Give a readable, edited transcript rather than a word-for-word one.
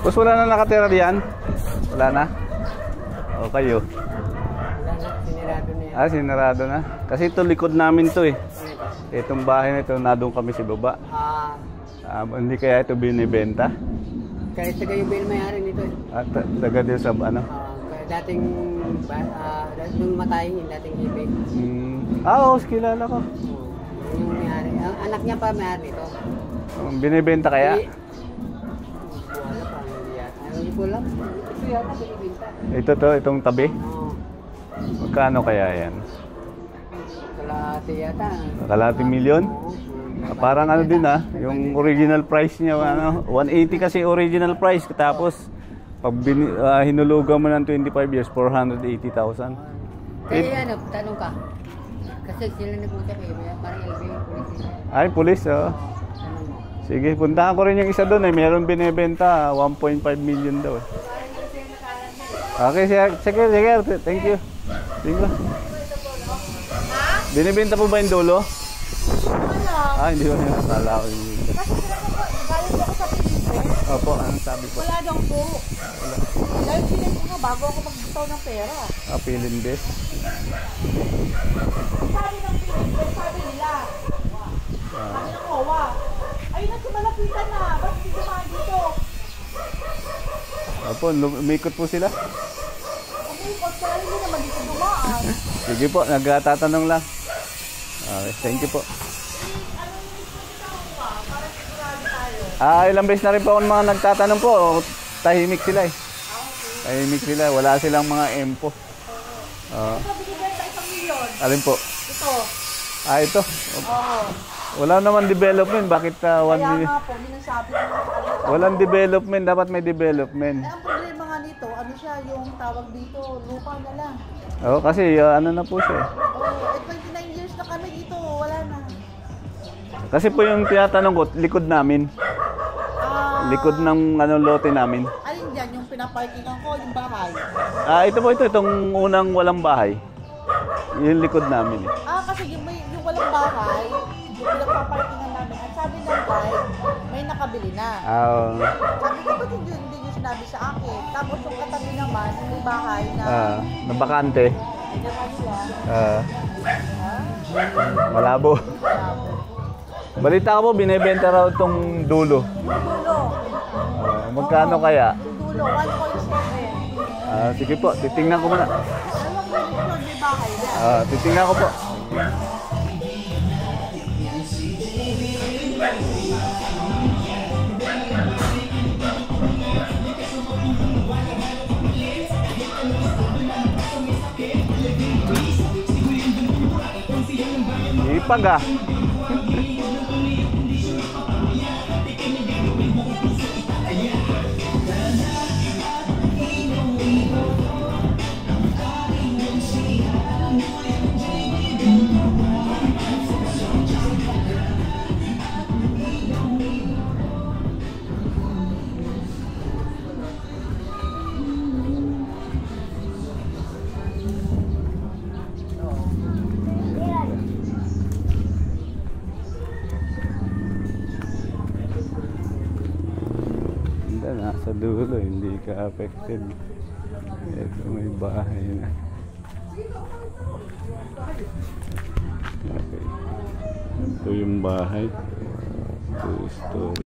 Boss, wala na nakatira diyan? Wala na? O kayo? Wala na, sinirado na yan. Ah, sinarado na. Kasi ito likod namin to eh. Itong bahay na ito, nadong kami sa baba. Hindi kaya ito binibenta? Kahit taga yung may-ari nito eh. Taga din sa ano? Kaya dating nung matayin yung dating ibig. Oo, kilala ko. Yung may-ari. Ang anak niya pa may-ari nito. Binibenta kaya? Wala pa, hindi yata. Hindi ko lang. Ito yata binibenta. Ito to, itong tabi? Oo. Magkano kaya yan? Kalahati yata. Kalahati milyon? Parang ano din yung original price niya, 180 kasi original price. Tapos, pag hinulugan mo ng 25 years, 480,000. Kaya ano, tanong ka. Kasi sila nag-usap eh, parang LB, police. Ay, police, Sige, puntahan ko rin yung isa doon eh. Meron binibenta, 1.5 million daw eh. Okay, sige, thank you. Binibenta po ba yung dulo? Hindi ko nila nakala ko yung dito. Kasi galing ako sa Pilipinas. Opo, anong sabi po? Wala daw po. Dahil pinag ko nga bago ako magbitaw ng pera. Pilinbest. Sabi ng Pilipinas, sabi nila. Sabi ng COA. Ayun na, sumalapitan na. Ba't hindi dumaan dito? Opo, lumikot po sila. Umikot, kaya hindi naman dito dumaan. Sige po, nagtatanong lang. Okay, thank you po. Ilang beses na rin po ako mga nagtatanong po. Tahimik sila eh. Tahimik sila. Wala silang mga empo. Ito, binibenta 1 milyon. Alin po? Ito. Ito. Oo. Wala naman development. Bakit 1 million? Kaya nga po, minasabi ko. Walang development. Dapat may development. Ang problema nga nito, ano siya, yung tawag dito, lupa na lang. Kasi ano na po siya. 29 years na kami dito, wala na. Kasi po yung tinatanong ko, likod namin. Likod ng lote namin. Alin dyan, yung pinaparkingan ko, yung bahay? Ito po itong unang walang bahay. Yung likod namin. Kasi yung walang bahay, yung pinapaparkingan namin, ang sabi ng guide, may nakabili na. Sabi ko, ba't hindi nyo sinabi sa akin? Tapos yung katabi naman, yung bahay na... na bakante. Hindi naman sila. Malabo. Balita ko po, binibenta raw itong dulo. Dulo. Magkano kaya? Dulo, 1.7. Sige po, titingnan ko muna. Ano may bahay na? Titingnan ko po. Ipag nasa dulo, hindi ka affected. Ito may bahay na. Okay. Ito yung bahay. 2 story.